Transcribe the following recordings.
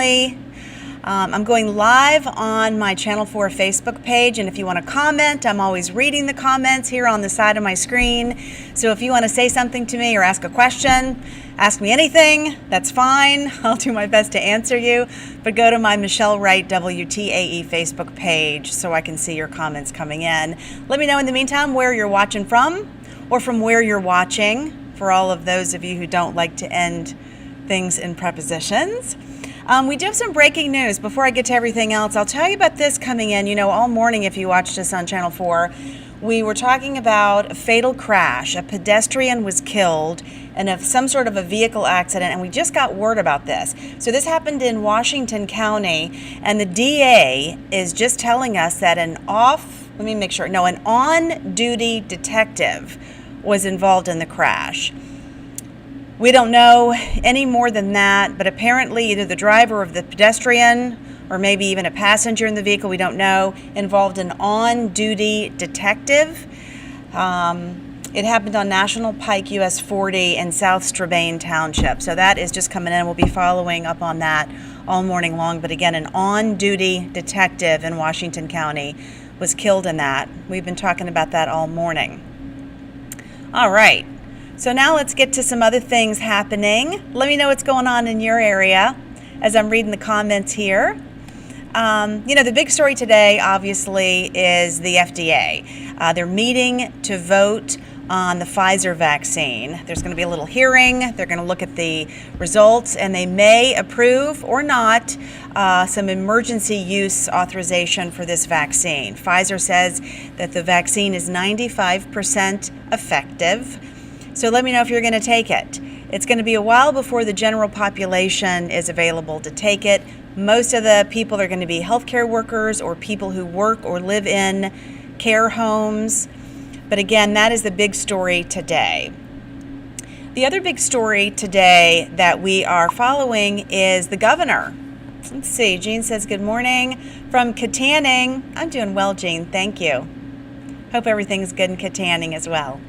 family. I'm going live on my Channel 4 Facebook page, and if you want to comment, I'm always reading the comments here on the side of my screen. So if you want to say something to me or ask a question, ask me anything, that's fine. I'll do my best to answer you. But go to my Michelle Wright WTAE Facebook page so I can see your comments coming in. Let me know in the meantime where you're watching from or from where you're watching, for all of those of you who don't like to end things in prepositions. We do have some breaking news. Before I get to everything else, I'll tell you about this coming in. You know, all morning, if you watched us on Channel 4, we were talking about a fatal crash. A pedestrian was killed in some sort of a vehicle accident, and we just got word about this. So this happened in Washington County, and the DA is just telling us that an on-duty detective was involved in the crash. We don't know any more than that, but apparently either the driver of the pedestrian or maybe even a passenger in the vehicle, we don't know, involved an on-duty detective. It happened on National Pike US 40 in South Strabane Township. So that is just coming in. We'll be following up on that all morning long. But again, an on-duty detective in Washington County was killed in that. We've been talking about that all morning. All right. So now let's get to some other things happening. Let me know what's going on in your area as I'm reading the comments here. The big story today, obviously, is the FDA. They're meeting to vote on the Pfizer vaccine. There's going to be a little hearing. They're going to look at the results, and they may approve or not some emergency use authorization for this vaccine. Pfizer says that the vaccine is 95% effective. So let me know if you're going to take it. It's going to be a while before the general population is available to take it. Most of the people are going to be healthcare workers or people who work or live in care homes. But again, that is the big story today. The other big story today that we are following is the governor. Let's see, Jean says good morning from Katanning. I'm doing well, Jean, thank you. Hope everything's good in Katanning as well.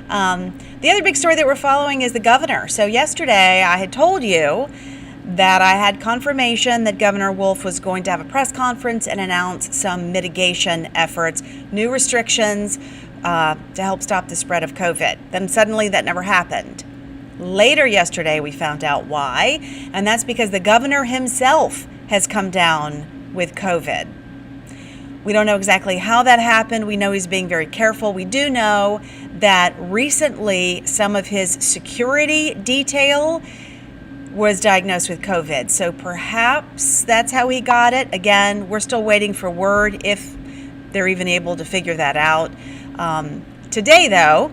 The other big story that we're following is the governor. So yesterday I had told you that I had confirmation that Governor Wolf was going to have a press conference and announce some mitigation efforts, new restrictions to help stop the spread of COVID. Then suddenly that never happened. Later yesterday we found out why, and that's because the governor himself has come down with COVID. We don't know exactly how that happened. We know he's being very careful. We do know that recently some of his security detail was diagnosed with COVID. So perhaps that's how he got it. Again, we're still waiting for word if they're even able to figure that out. Today, though,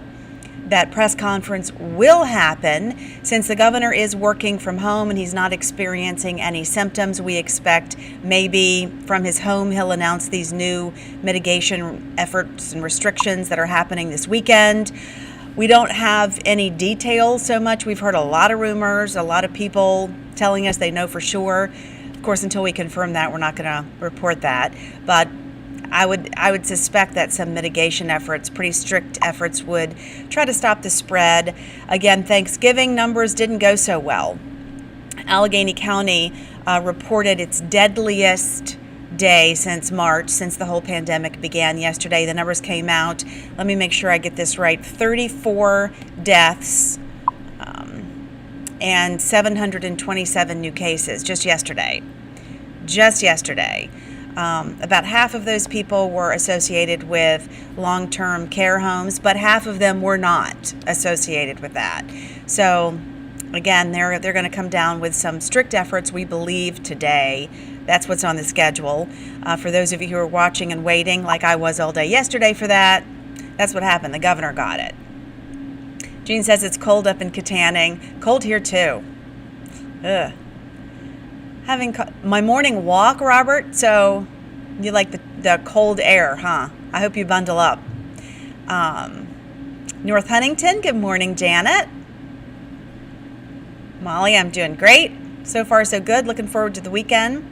that press conference will happen since the governor is working from home and he's not experiencing any symptoms. We expect maybe from his home he'll announce these new mitigation efforts and restrictions that are happening this weekend. We don't have any details so much. We've heard a lot of rumors, a lot of people telling us they know for sure. Of course, until we confirm that, we're not going to report that. But I would suspect that some mitigation efforts, pretty strict efforts, would try to stop the spread. Again, Thanksgiving numbers didn't go so well. Allegheny County reported its deadliest day since March, since the whole pandemic began yesterday. The numbers came out. Let me make sure I get this right. 34 deaths and 727 new cases just yesterday. About half of those people were associated with long-term care homes, but half of them were not associated with that. So again, they're going to come down with some strict efforts, we believe, today. That's what's on the schedule. For those of you who are watching and waiting, like I was all day yesterday for that, that's what happened. The governor got it. Jean says it's cold up in Katanning. Cold here too. Ugh. Having my morning walk, Robert, so you like the cold air, huh? I hope you bundle up. North Huntington, good morning, Janet. Molly, I'm doing great. So far, so good. Looking forward to the weekend.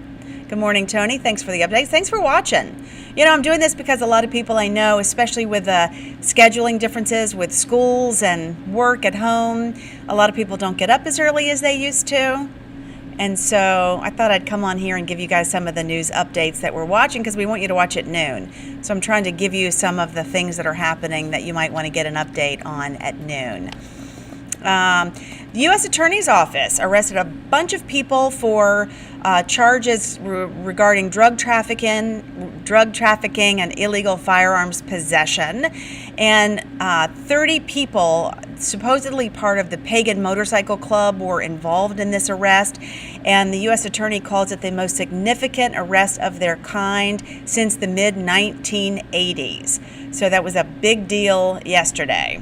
Good morning, Tony. Thanks for the updates. Thanks for watching. You know, I'm doing this because a lot of people I know, especially with the scheduling differences with schools and work at home, a lot of people don't get up as early as they used to. And so I thought I'd come on here and give you guys some of the news updates that we're watching, because we want you to watch at noon. So I'm trying to give you some of the things that are happening that you might want to get an update on at noon. The U.S. Attorney's Office arrested a bunch of people for charges regarding drug trafficking and illegal firearms possession. And 30 people, supposedly part of the Pagan Motorcycle Club, were involved in this arrest. And the U.S. Attorney calls it the most significant arrest of their kind since the mid-1980s. So that was a big deal yesterday.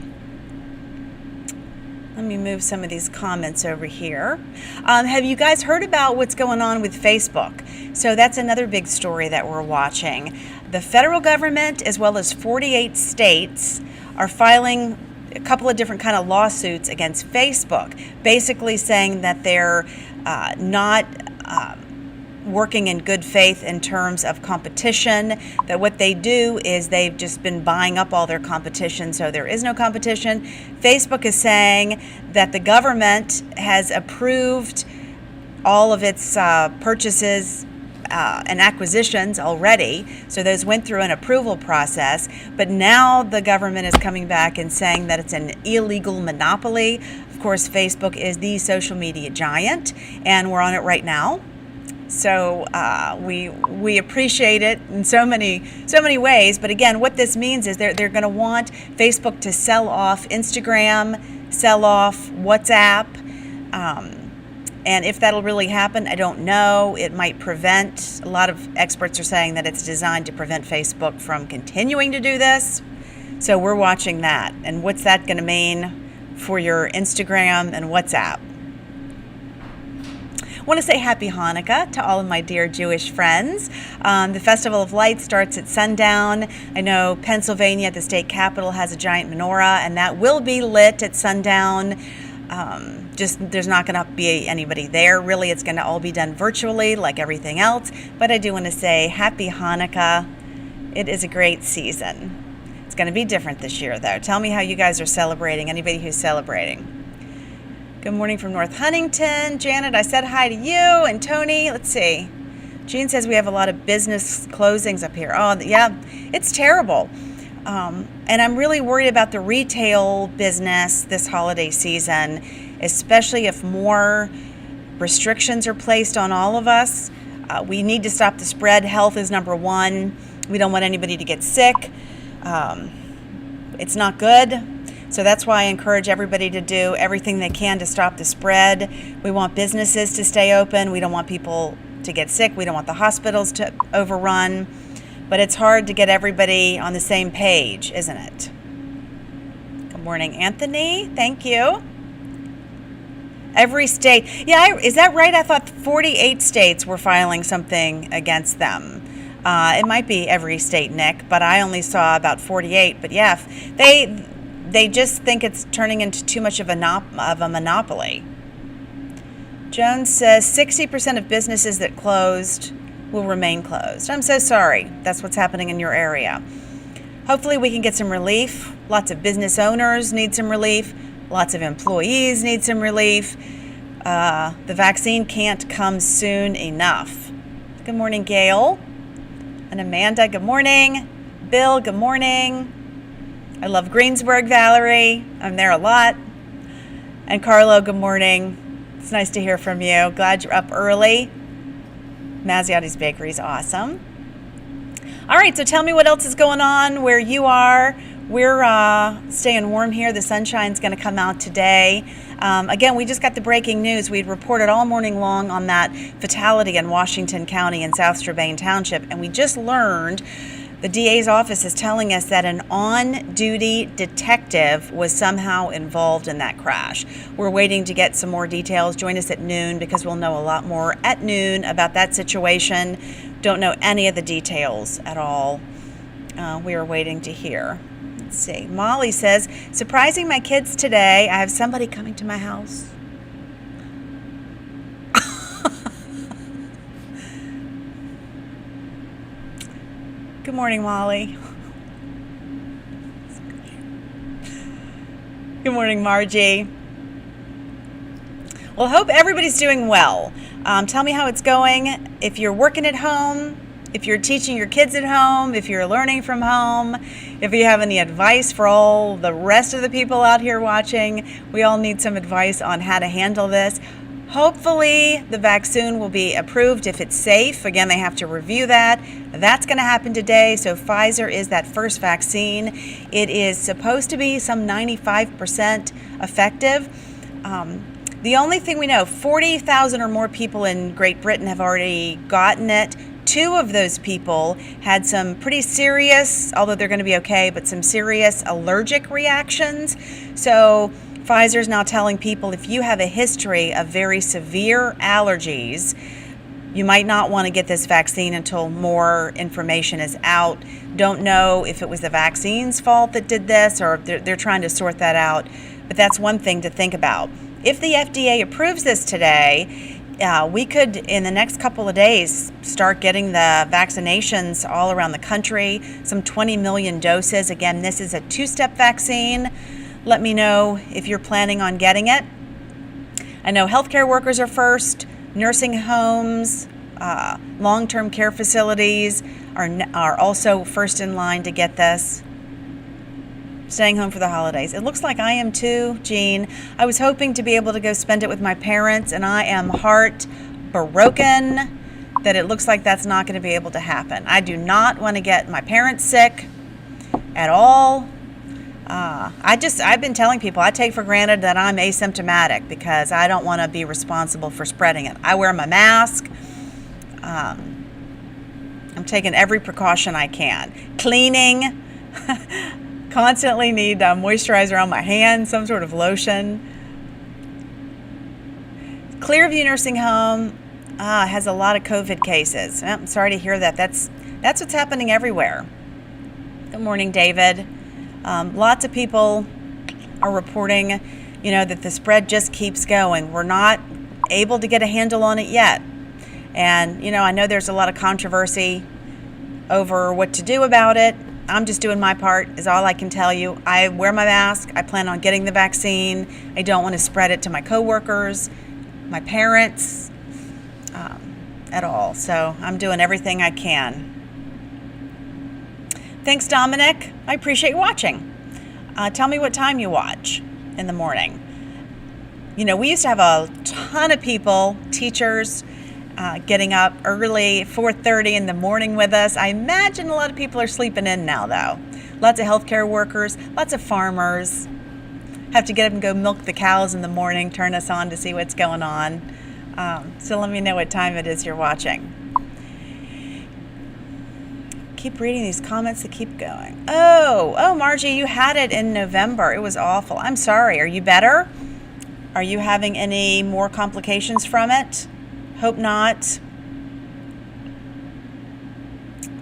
Let me move some of these comments over here. Have you guys heard about what's going on with Facebook? So that's another big story that we're watching. The federal government, as well as 48 states, are filing a couple of different kind of lawsuits against Facebook, basically saying that they're not working in good faith in terms of competition, that what they do is they've just been buying up all their competition, so there is no competition. Facebook is saying that the government has approved all of its purchases and acquisitions already, so those went through an approval process, but now the government is coming back and saying that it's an illegal monopoly. Of course, Facebook is the social media giant, and we're on it right now. So we appreciate it in so many ways. But again, what this means is they're going to want Facebook to sell off Instagram, sell off WhatsApp. And if that'll really happen, I don't know. It might prevent, a lot of experts are saying that it's designed to prevent Facebook from continuing to do this. So we're watching that. And what's that going to mean for your Instagram and WhatsApp? I want to say happy Hanukkah to all of my dear Jewish friends. The Festival of Lights starts at sundown. I know Pennsylvania at the state capitol has a giant menorah, and that will be lit at sundown. There's not going to be anybody there. Really, it's going to all be done virtually like everything else. But I do want to say happy Hanukkah. It is a great season. It's going to be different this year, though. Tell me how you guys are celebrating, anybody who's celebrating. Good morning from North Huntington. Janet, I said hi to you. And Tony, let's see. Jean says we have a lot of business closings up here. Oh, yeah, it's terrible. And I'm really worried about the retail business this holiday season, especially if more restrictions are placed on all of us. We need to stop the spread. Health is number one. We don't want anybody to get sick. It's not good. So that's why I encourage everybody to do everything they can to stop the spread. We want businesses to stay open. We don't want people to get sick. We don't want the hospitals to overrun. But it's hard to get everybody on the same page, isn't it? Good morning, Anthony. Thank you. Every state. Yeah, is that right? I thought 48 states were filing something against them. It might be every state, Nick, but I only saw about 48. But yeah, they just think it's turning into too much of a monopoly. Jones says 60% of businesses that closed will remain closed. I'm so sorry. That's what's happening in your area. Hopefully we can get some relief. Lots of business owners need some relief. Lots of employees need some relief. The vaccine can't come soon enough. Good morning, Gail. And Amanda, good morning. Bill, good morning. I love Greensburg, Valerie. I'm there a lot. And Carlo, good morning. It's nice to hear from you. Glad you're up early. Mazziotti's Bakery is awesome. All right, so tell me what else is going on where you are. We're staying warm here. The sunshine's going to come out today. Again, we just got the breaking news. We'd reported all morning long on that fatality in Washington County in South Strabane Township, and we just learned the DA's office is telling us that an on-duty detective was somehow involved in that crash. We're waiting to get some more details. Join us at noon because we'll know a lot more at noon about that situation. Don't know any of the details at all. We are waiting to hear. Let's see. Molly says, surprising my kids today. I have somebody coming to my house. Good morning, Molly. Good morning, Margie. Well, I hope everybody's doing well. Tell me how it's going. If you're working at home, if you're teaching your kids at home, if you're learning from home, if you have any advice for all the rest of the people out here watching, we all need some advice on how to handle this. Hopefully the vaccine will be approved if it's safe. Again, they have to review that. That's going to happen today. So Pfizer is that first vaccine. It is supposed to be some 95% effective. The only thing we know, 40,000 or more people in Great Britain have already gotten it. 2 of those people had some pretty serious, although they're going to be okay, but some serious allergic reactions. So Pfizer is now telling people if you have a history of very severe allergies, you might not want to get this vaccine until more information is out. Don't know if it was the vaccine's fault that did this, or they're trying to sort that out. But that's one thing to think about. If the FDA approves this today, we could, in the next couple of days, start getting the vaccinations all around the country, some 20 million doses. Again, this is a 2-step vaccine. Let me know if you're planning on getting it. I know healthcare workers are first, nursing homes, long-term care facilities are also first in line to get this. Staying home for the holidays. It looks like I am too, Jean. I was hoping to be able to go spend it with my parents, and I am heartbroken that it looks like that's not going to be able to happen. I do not want to get my parents sick at all. I've been telling people I take for granted that I'm asymptomatic because I don't want to be responsible for spreading it. I wear my mask. I'm taking every precaution I can. Cleaning. Constantly need moisturizer on my hands, some sort of lotion. Clearview Nursing Home has a lot of COVID cases. I'm sorry to hear that. That's what's happening everywhere. Good morning, David. Lots of people are reporting, that the spread just keeps going. We're not able to get a handle on it yet. And, I know there's a lot of controversy over what to do about it. I'm just doing my part, is all I can tell you. I wear my mask. I plan on getting the vaccine. I don't want to spread it to my coworkers, my parents, at all. So I'm doing everything I can. Thanks, Dominic. I appreciate you watching. Tell me what time you watch in the morning. We used to have a ton of people, teachers, getting up early, 4:30 in the morning with us. I imagine a lot of people are sleeping in now, though. Lots of healthcare workers, lots of farmers. Have to get up and go milk the cows in the morning, turn us on to see what's going on. So let me know what time it is you're watching. Keep reading these comments that keep going. Oh, Margie, you had it in November. It was awful. I'm sorry. Are you better? Are you having any more complications from it? Hope not.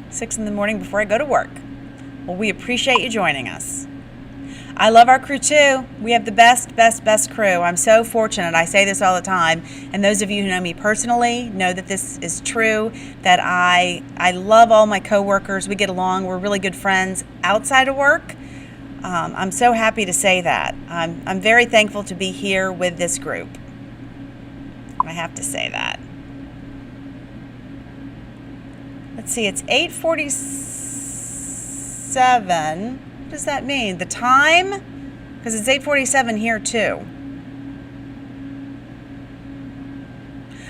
6 in the morning before I go to work. Well, we appreciate you joining us. I love our crew too. We have the best crew. I'm so fortunate. I say this all the time. And those of you who know me personally know that this is true, that I love all my coworkers. We get along. We're really good friends outside of work. I'm so happy to say that. I'm very thankful to be here with this group. I have to say that. Let's see, it's 8:47. What does that mean? The time? Because it's 8:47 here too.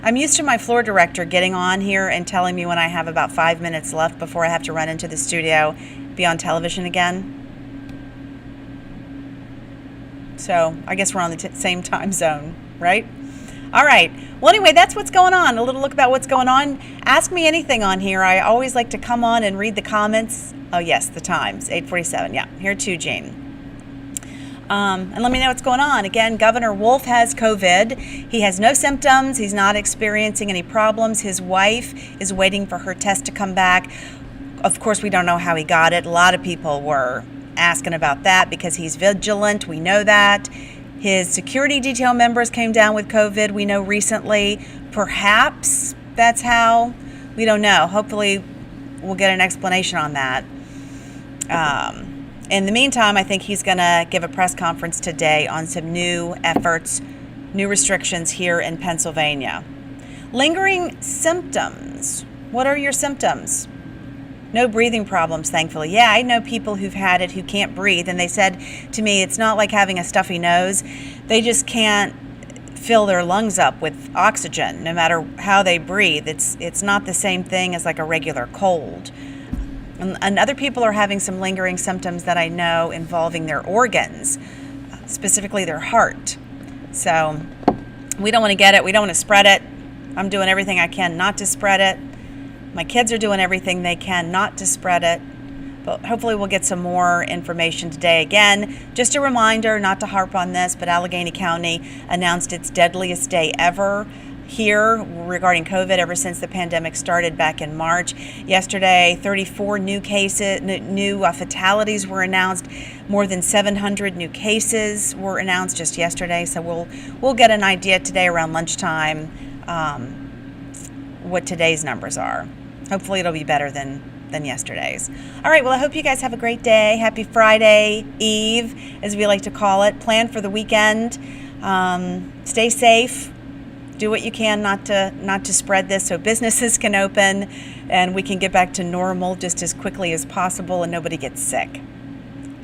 I'm used to my floor director getting on here and telling me when I have about 5 minutes left before I have to run into the studio, be on television again. So I guess we're on the same time zone, right? All right. Well, anyway, that's what's going on. A little look about what's going on. Ask me anything on here. I always like to come on and read the comments. Oh, yes, the times, 8:47. Yeah, here too, Jane. And let me know what's going on. Again, Governor Wolf has COVID. He has no symptoms. He's not experiencing any problems. His wife is waiting for her test to come back. Of course, we don't know how he got it. A lot of people were asking about that because he's vigilant. We know that. His security detail members came down with COVID, we know recently. Perhaps that's how. We don't know. Hopefully we'll get an explanation on that. In the meantime, I think he's going to give a press conference today on some new efforts, new restrictions here in Pennsylvania. Lingering symptoms. What are your symptoms? No breathing problems, thankfully. Yeah, I know people who've had it who can't breathe, and they said to me it's not like having a stuffy nose. They just can't fill their lungs up with oxygen no matter how they breathe. It's not the same thing as like a regular cold. And other people are having some lingering symptoms that I know involving their organs, specifically their heart. So we don't want to get it. We don't want to spread it. I'm doing everything I can not to spread it. My kids are doing everything they can not to spread it. But hopefully we'll get some more information today. Again, just a reminder not to harp on this, but Allegheny County announced its deadliest day ever here regarding COVID ever since the pandemic started back in March. Yesterday, 34 new cases, new fatalities were announced. More than 700 new cases were announced just yesterday. So we'll get an idea today around lunchtime what today's numbers are. Hopefully it'll be better than yesterday's. All right, well, I hope you guys have a great day. Happy Friday Eve, as we like to call it. Plan for the weekend. Stay safe. Do what you can not to spread this so businesses can open and we can get back to normal just as quickly as possible and nobody gets sick.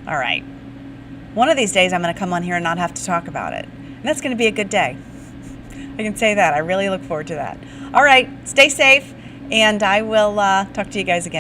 All right. One of these days I'm going to come on here and not have to talk about it. And that's going to be a good day. I can say that. I really look forward to that. All right. Stay safe, and I will talk to you guys again.